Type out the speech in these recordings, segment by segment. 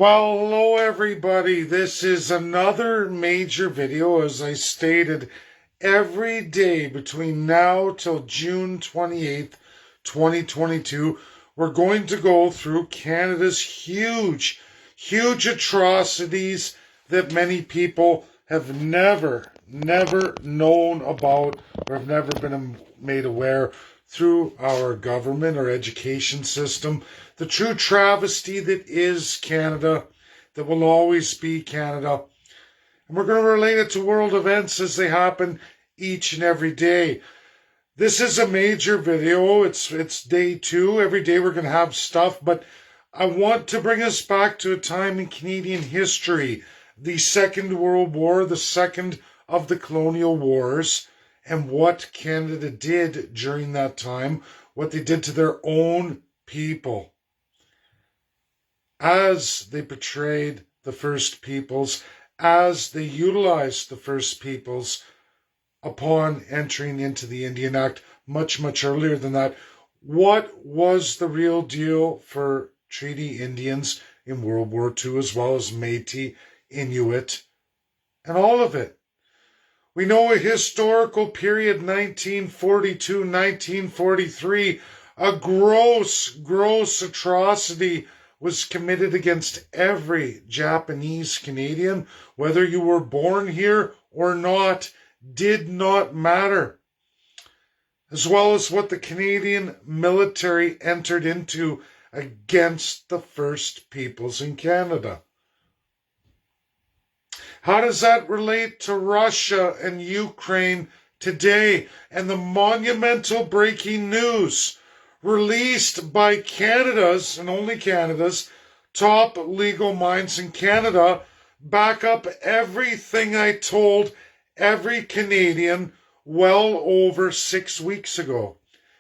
Well, hello everybody. This is another major video. As I stated, every day between now till June 28th, 2022, we're going to go through Canada's huge atrocities that many people have never known about or have never been made aware through our government or education system. The true travesty that is Canada, that will always be Canada. And we're going to relate it to world events as they happen each and every day. This is a major video. It's day 2. Every day we're going to have stuff, but I want to bring us back to a time in Canadian history, the Second World War, the second of the colonial wars, and what Canada did during that time, what they did to their own people as they betrayed the First Peoples, as they utilized the First Peoples upon entering into the Indian Act much earlier than that. What was the real deal for Treaty Indians in World War II, as well as Métis, Inuit, and all of it? We know a historical period, 1942, 1943, a gross atrocity was committed against every Japanese Canadian, whether you were born here or not, did not matter. As well as what the Canadian military entered into against the First Peoples in Canada. How does that relate to Russia and Ukraine today? And the monumental breaking news released by Canada's, and only Canada's, top legal minds in Canada back up everything I told every Canadian well over 6 weeks ago.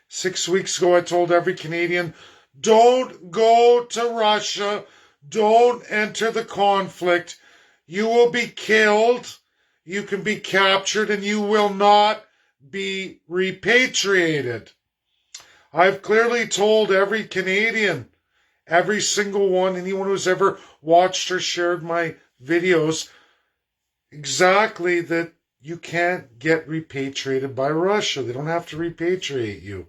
6 weeks ago, I told every Canadian, don't go to Russia, don't enter the conflict. You will be killed, you can be captured, and you will not be repatriated. I've clearly told every Canadian, every single one, anyone who's ever watched or shared my videos, exactly that you can't get repatriated by Russia. They don't have to repatriate you.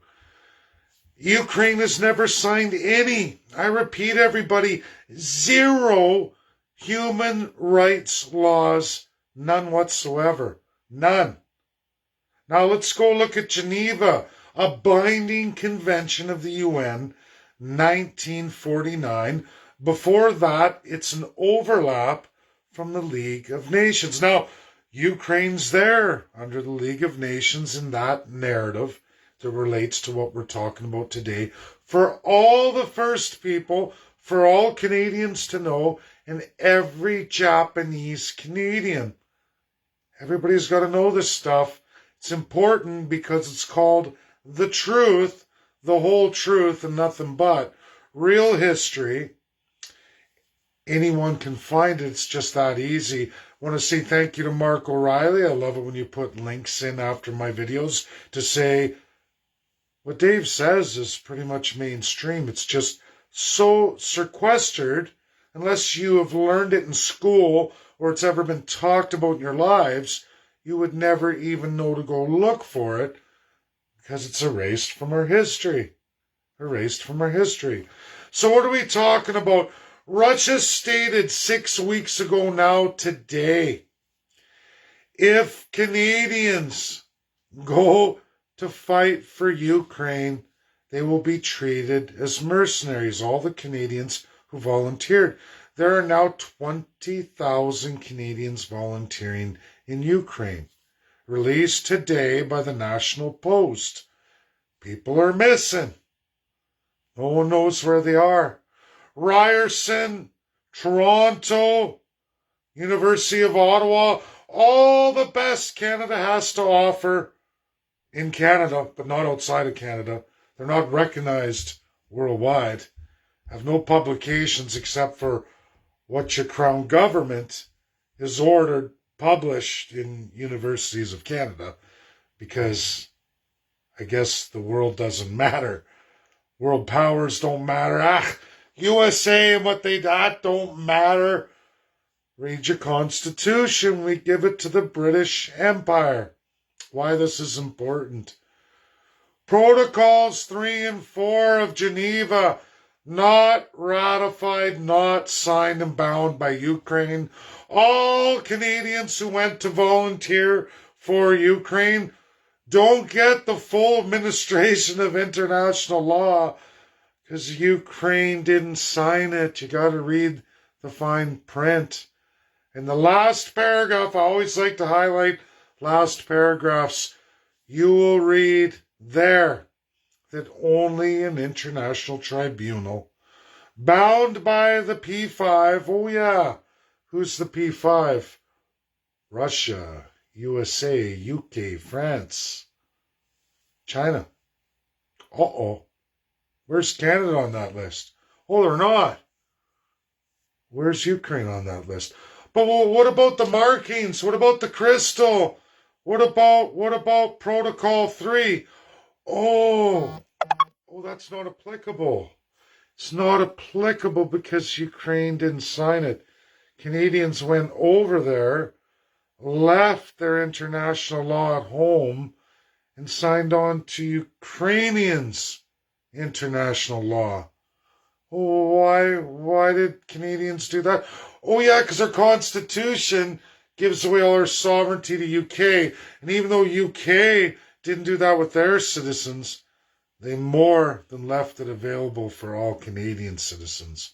Ukraine has never signed any, I repeat everybody, 0 human rights laws, none whatsoever. None. Now let's go look at Geneva, a binding convention of the UN, 1949. Before that, it's an overlap from the League of Nations. Now, Ukraine's there under the League of Nations in that narrative that relates to what we're talking about today. For all the First People, for all Canadians to know, and every Japanese Canadian. Everybody's got to know this stuff. It's important because it's called the truth, the whole truth, and nothing but real history. Anyone can find it. It's just that easy. I want to say thank you to Mark O'Reilly. I love it when you put links in after my videos to say what Dave says is pretty much mainstream. It's just so sequestered. Unless you have learned it in school or it's ever been talked about in your lives, you would never even know to go look for it because it's erased from our history. Erased from our history. So what are we talking about? Russia stated 6 weeks ago now today, if Canadians go to fight for Ukraine, they will be treated as mercenaries. All the Canadians who volunteered. There are now 20,000 Canadians volunteering in Ukraine. Released today by the National Post. People are missing. No one knows where they are. Ryerson, Toronto, University of Ottawa, all the best Canada has to offer in Canada, but not outside of Canada. They're not recognized worldwide. Have no publications except for what your Crown government is ordered published in universities of Canada, because I guess the world doesn't matter. World powers don't matter. USA and what that don't matter. Read your Constitution. We give it to the British Empire. Why this is important. Protocols 3 and 4 of Geneva, not ratified, not signed and bound by Ukraine. All Canadians who went to volunteer for Ukraine don't get the full administration of international law because Ukraine didn't sign it. You got to read the fine print. In the last paragraph, I always like to highlight last paragraphs. You will read there that only an international tribunal bound by the P5, oh yeah, who's the P5? Russia, USA, UK, France, China. Uh-oh. Where's Canada on that list? Oh, they're not. Where's Ukraine on that list? But what about the markings? What about the crystal? What about Protocol 3? Oh, that's not applicable. It's not applicable because Ukraine didn't sign it. Canadians went over there, left their international law at home, and signed on to Ukrainians' international law. Oh, why did Canadians do that? Oh yeah, because our Constitution gives away all our sovereignty to UK. And even though UK didn't do that with their citizens, they more than left it available for all Canadian citizens.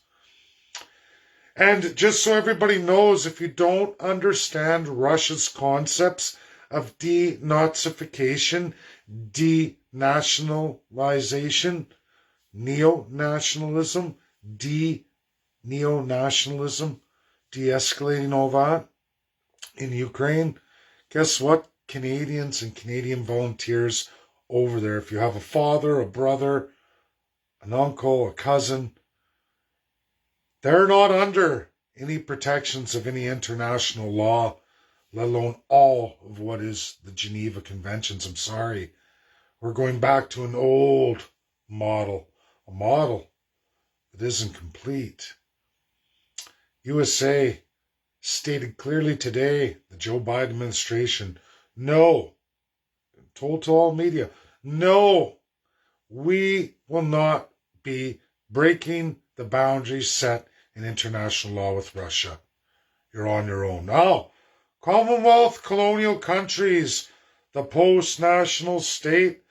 And just so everybody knows, if you don't understand Russia's concepts of denazification, denationalization, neo-nationalism, neo-nationalism, de-escalating all that in Ukraine, guess what? Canadians and Canadian volunteers over there, if you have a father, a brother, an uncle, a cousin, they're not under any protections of any international law, let alone all of what is the Geneva Conventions. I'm sorry. We're going back to an old model, a model that isn't complete. USA stated clearly today, the Joe Biden administration, no, told to all media, no, we will not be breaking the boundaries set in international law with Russia. You're on your own. Now, Commonwealth colonial countries, the post-national state,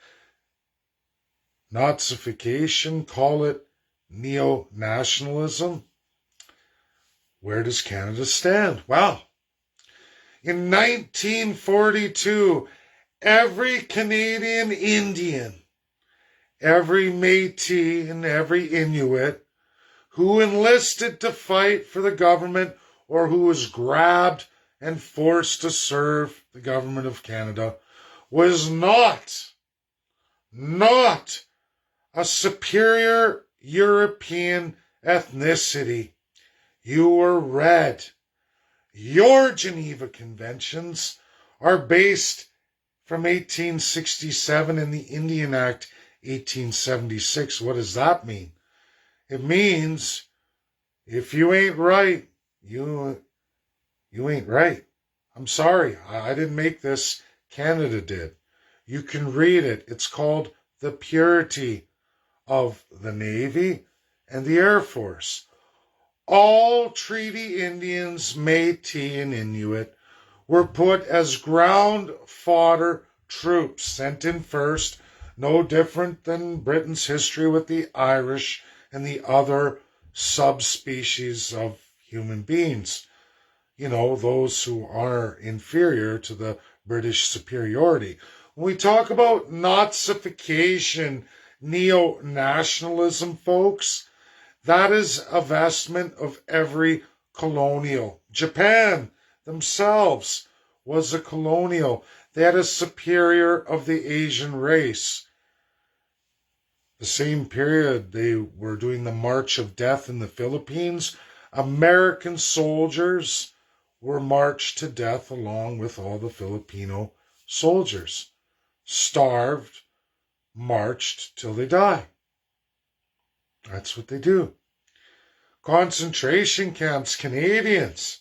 Nazification, call it neo-nationalism. Where does Canada stand? Well, in 1942, every Canadian Indian, every Métis and every Inuit who enlisted to fight for the government or who was grabbed and forced to serve the government of Canada was not a superior European ethnicity. You were red. Your Geneva Conventions are based from 1867 and the Indian Act 1876. What does that mean? It means if you ain't right, you ain't right. I'm sorry, I didn't make this. Canada did. You can read it. It's called The Purity of the Navy and the Air Force. All treaty Indians, Métis and Inuit, were put as ground fodder troops sent in first, no different than Britain's history with the Irish and the other subspecies of human beings. You know, those who are inferior to the British superiority. When we talk about Nazification, neo-nationalism, folks, that is a vestment of every colonial. Japan themselves was a colonial. They had a superior of the Asian race. The same period they were doing the March of Death in the Philippines. American soldiers were marched to death along with all the Filipino soldiers. Starved, marched till they die. That's what they do. concentration camps, Canadians.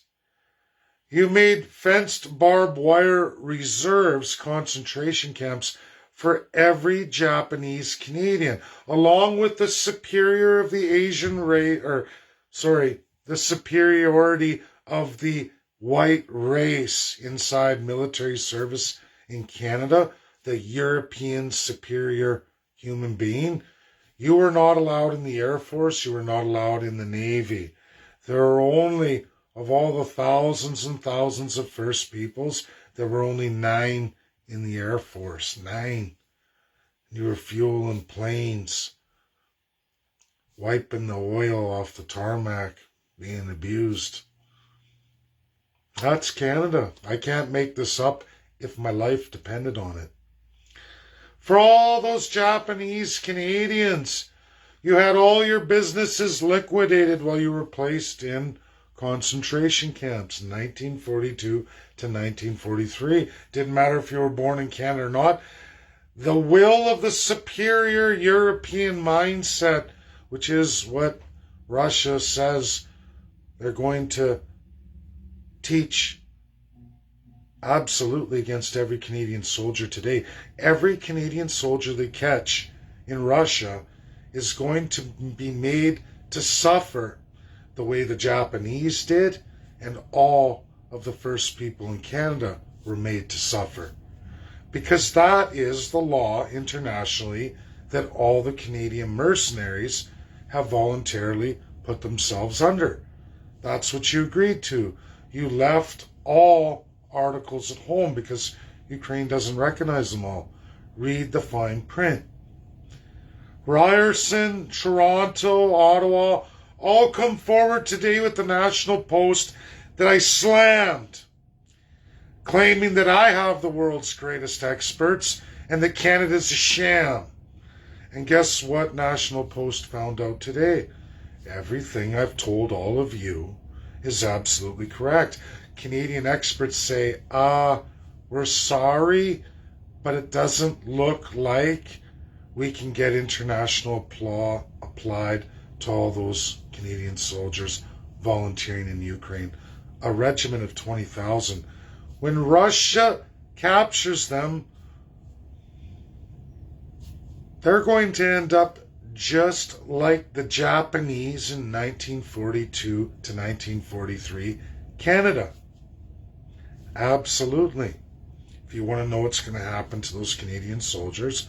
You made fenced barbed wire reserves, concentration camps, for every Japanese Canadian, along with the superior of the Asian race, the superiority of the white race inside military service in Canada, the European superior human being. You were not allowed in the Air Force, you were not allowed in the Navy. There are only, of all the thousands and thousands of First Peoples, there were only 9 in the Air Force. 9. You were fueling planes, wiping the oil off the tarmac, being abused. That's Canada. I can't make this up if my life depended on it. For all those Japanese Canadians, you had all your businesses liquidated while you were placed in concentration camps, 1942 to 1943. Didn't matter if you were born in Canada or not. The will of the superior European mindset, which is what Russia says they're going to teach absolutely against every Canadian soldier today. Every Canadian soldier they catch in Russia is going to be made to suffer the way the Japanese did, and all of the first people in Canada were made to suffer. Because that is the law internationally that all the Canadian mercenaries have voluntarily put themselves under. That's what you agreed to. You left all articles at home because Ukraine doesn't recognize them all. Read the fine print. Ryerson, Toronto, Ottawa, all come forward today with the National Post that I slammed, claiming that I have the world's greatest experts and that Canada's a sham. And guess what National Post found out today? Everything I've told all of you is absolutely correct. Canadian experts say, we're sorry, but it doesn't look like we can get international law applied to all those Canadian soldiers volunteering in Ukraine. A regiment of 20,000. When Russia captures them, they're going to end up just like the Japanese in 1942 to 1943 Canada. Absolutely. If you want to know what's going to happen to those Canadian soldiers,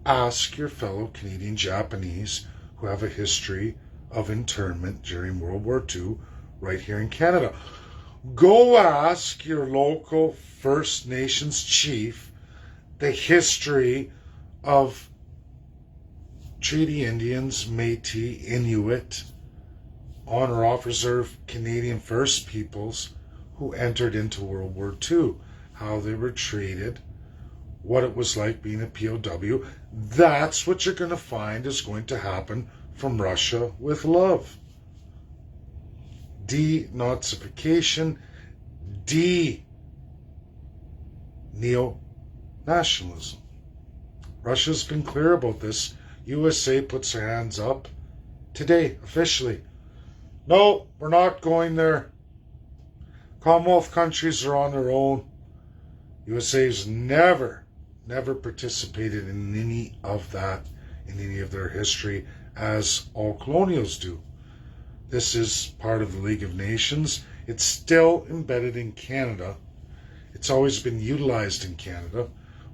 ask your fellow Canadian Japanese who have a history of internment during World War II right here in Canada. Go ask your local First Nations chief the history of Treaty Indians, Métis, Inuit, on or off reserve Canadian First Peoples who entered into World War II, how they were treated, what it was like being a POW. That's what you're going to find is going to happen from Russia with love. Denazification, neo-nationalism. Russia's been clear about this. USA puts their hands up today, officially. No, we're not going there. Commonwealth countries are on their own. USA's never participated in any of that, in any of their history, as all colonials do. This is part of the League of Nations. It's still embedded in Canada. It's always been utilized in Canada.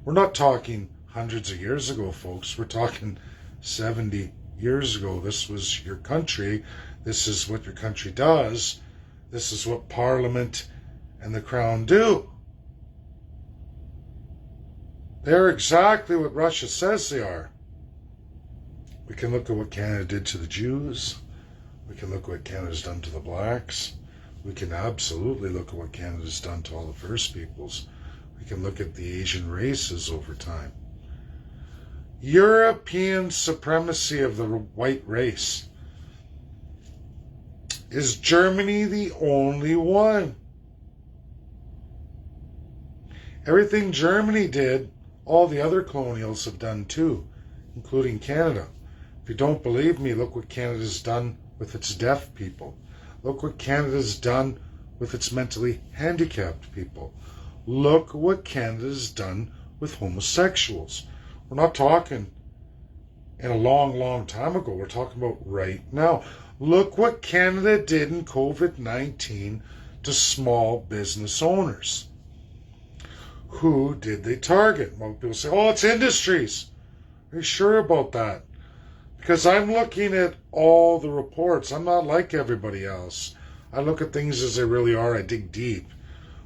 We're not talking hundreds of years ago, folks. We're talking 70 years ago. This was your country. This is what your country does. This is what Parliament and the Crown do. They're exactly what Russia says they are. We can look at what Canada did to the Jews. We can look at what Canada's done to the blacks. We can absolutely look at what Canada's done to all the First Peoples. We can look at the Asian races over time. European supremacy of the white race. Is Germany the only one? Everything Germany did, all the other colonials have done too, including Canada. If you don't believe me, look what Canada's done with with its deaf people. Look what Canada's done with its mentally handicapped people. Look what Canada's done with homosexuals. We're not talking in a long, long time ago. We're talking about right now. Look what Canada did in COVID-19 to small business owners. Who did they target? Well, people say, oh, it's industries. Are you sure about that? Because I'm looking at all the reports. I'm not like everybody else. I look at things as they really are. I dig deep.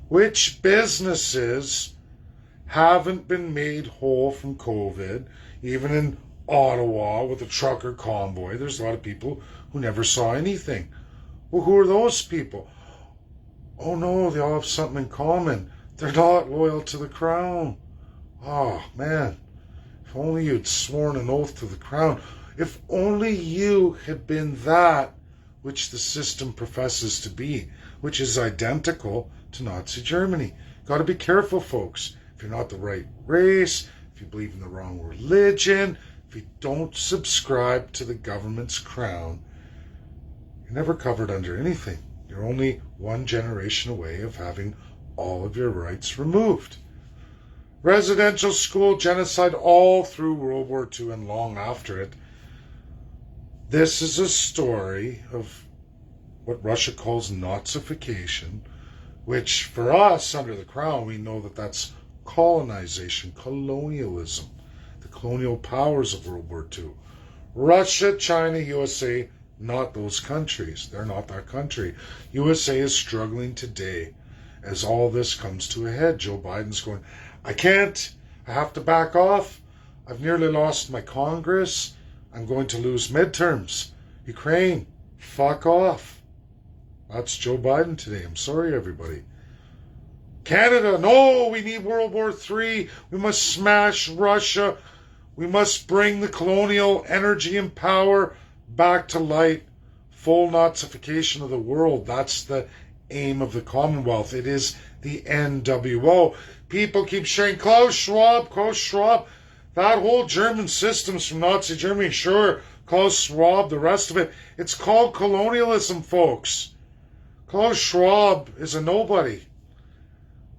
Which businesses haven't been made whole from COVID, even in Ottawa with the trucker convoy? There's a lot of people who never saw anything. Well, who are those people? Oh no, they all have something in common. They're not loyal to the crown. Oh man, if only you'd sworn an oath to the crown. If only you had been that which the system professes to be, which is identical to Nazi Germany. Got to be careful, folks. If you're not the right race, if you believe in the wrong religion, if you don't subscribe to the government's crown, you're never covered under anything. You're only one generation away of having all of your rights removed. Residential school genocide all through World War II and long after it. This is a story of what Russia calls Nazification, which for us under the crown, we know that that's colonization, colonialism, the colonial powers of World War II. Russia, China, USA, not those countries. They're not that country. USA is struggling today as all this comes to a head. Joe Biden's going, I can't. I have to back off. I've nearly lost my Congress. I'm going to lose midterms. Ukraine, fuck off. That's Joe Biden today. I'm sorry, everybody. Canada, no, we need World War III. We must smash Russia. We must bring the colonial energy and power back to light. Full Nazification of the world. That's the aim of the Commonwealth. It is the NWO. People keep saying, Klaus Schwab. That whole German system's from Nazi Germany. Sure, Klaus Schwab, the rest of it. It's called colonialism, folks. Klaus Schwab is a nobody.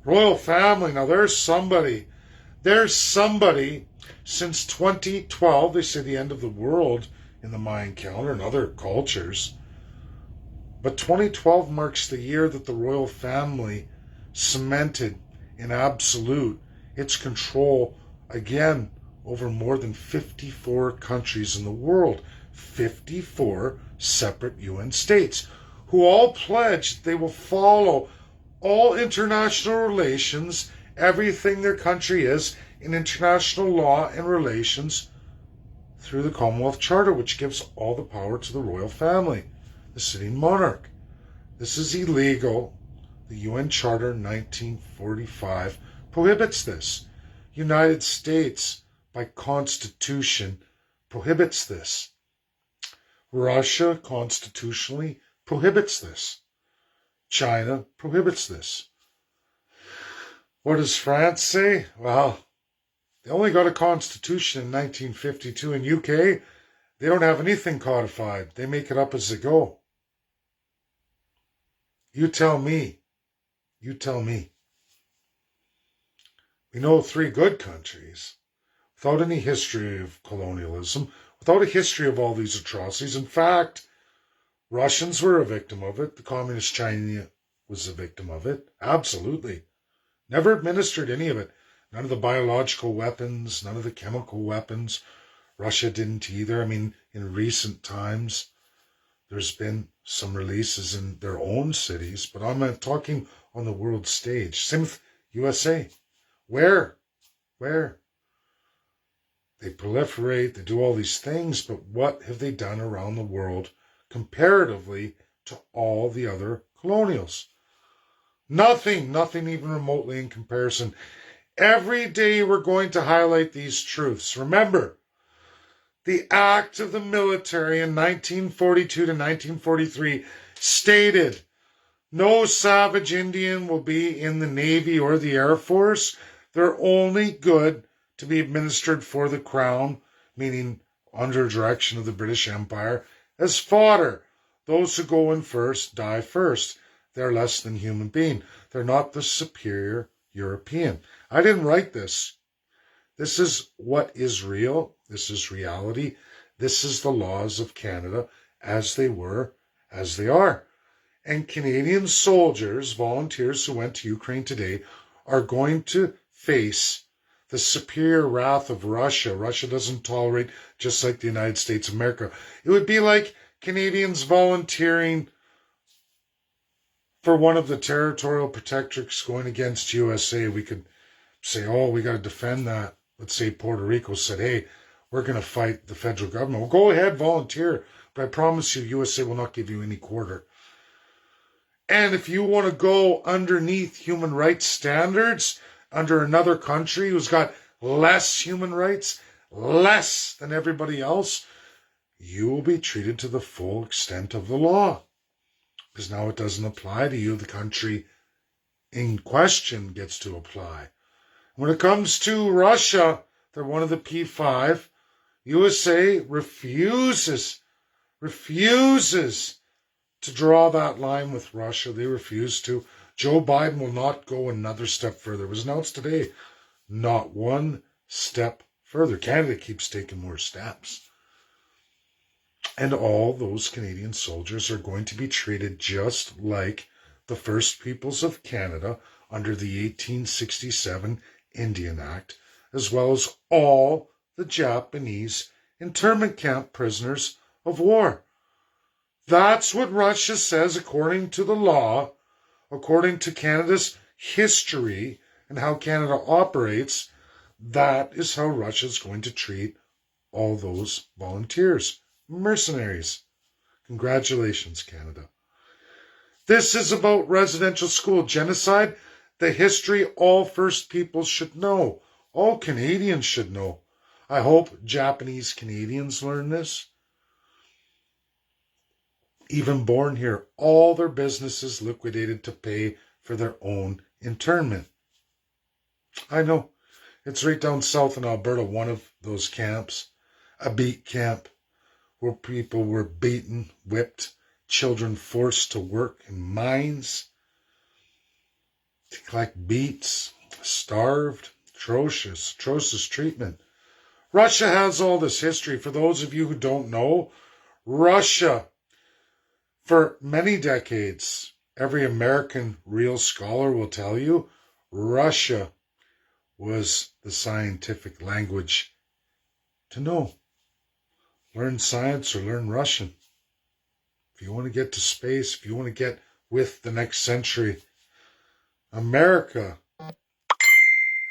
Royal family, now there's somebody. There's somebody since 2012, they say the end of the world in the Mayan calendar and other cultures. But 2012 marks the year that the royal family cemented in absolute its control again over more than 54 countries in the world. 54 separate UN states who all pledged they will follow all international relations, everything their country is in international law and relations through the Commonwealth Charter, which gives all the power to the royal family, the sitting monarch. This is illegal. The UN Charter 1945 prohibits this. United States, by Constitution, prohibits this. Russia constitutionally prohibits this. China prohibits this. What does France say? Well, they only got a constitution in 1952. In UK, they don't have anything codified. They make it up as they go. You tell me. You tell me. We know 3 good countries without any history of colonialism, without a history of all these atrocities. In fact, Russians were a victim of it. The Communist China was a victim of it. Absolutely. Never administered any of it. None of the biological weapons, none of the chemical weapons. Russia didn't either. I mean, in recent times, there's been some releases in their own cities, but I'm not talking on the world stage. Same with USA. Where? They proliferate, they do all these things, but what have they done around the world comparatively to all the other colonials? Nothing even remotely in comparison. Every day we're going to highlight these truths. Remember, the act of the military in 1942 to 1943 stated no savage Indian will be in the Navy or the Air Force. They're only good to be administered for the crown, meaning under direction of the British Empire, as fodder. Those who go in first die first. They're less than human being. They're not the superior European. I didn't write this. This is what is real. This is reality. This is the laws of Canada as they were, as they are. And Canadian soldiers, volunteers who went to Ukraine today, are going to face the superior wrath of Russia. Russia doesn't tolerate, just like the United States of America. It would be like Canadians volunteering for one of the territorial protectorates going against USA. We could say, oh, we got to defend that. Let's say Puerto Rico said, hey, we're going to fight the federal government. Well, go ahead, volunteer. But I promise you, USA will not give you any quarter. And if you want to go underneath human rights standards, under another country who's got less human rights, less than everybody else, you will be treated to the full extent of the law. Because now it doesn't apply to you. The country in question gets to apply. When it comes to Russia, they're one of the P5. USA refuses to draw that line with Russia. They refuse to. Joe Biden will not go another step further. It was announced today. Not one step further. Canada keeps taking more steps. And all those Canadian soldiers are going to be treated just like the First Peoples of Canada under the 1867 Indian Act, as well as all the Japanese internment camp prisoners of war. That's what Russia says according to the law, according to Canada's history and how Canada operates. That is how Russia is going to treat all those volunteers, mercenaries. Congratulations, Canada. This is about residential school genocide. The history all First Peoples should know. All Canadians should know. I hope Japanese Canadians learn this. Even born here, all their businesses liquidated to pay for their own internment. I know. It's right down south in Alberta, one of those camps, a beat camp, where people were beaten, whipped, children forced to work in mines, to collect beets, starved, atrocious treatment. Russia has all this history. For those of you who don't know, Russia, for many decades, every American real scholar will tell you, Russia was the scientific language to know. Learn science or learn Russian. If you want to get to space, if you want to get with the next century, America has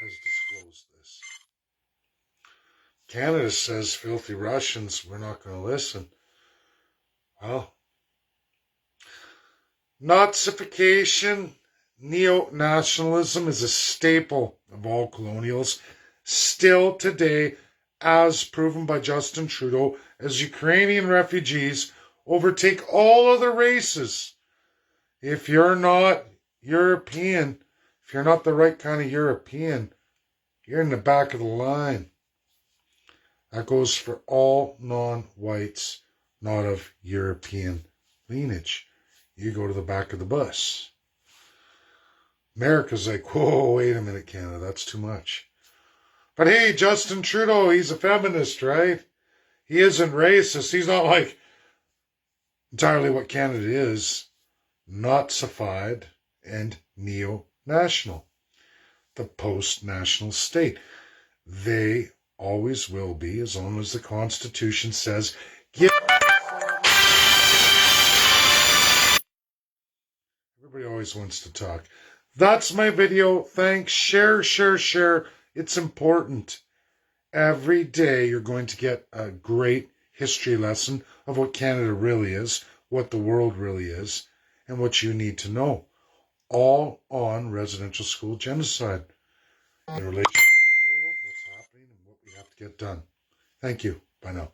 disclosed this. Canada says, filthy Russians, we're not going to listen. Well, Nazification, neo-nationalism is a staple of all colonials. Still today, as proven by Justin Trudeau, as Ukrainian refugees overtake all other races. If you're not European, if you're not the right kind of European, you're in the back of the line. That goes for all non-whites, not of European lineage. You go to the back of the bus. America's like, whoa, wait a minute, Canada, that's too much. But hey, Justin Trudeau, he's a feminist, right? He isn't racist. He's not like entirely what Canada is. Nazified and neo-national. The post-national state. They always will be, as long as the Constitution says, give. Everybody always wants to talk. That's my video. Thanks. Share. It's important. Every day you're going to get a great history lesson of what Canada really is, what the world really is, and what you need to know. All on residential school genocide in relation to the world, what's happening, and what we have to get done. Thank you. Bye now.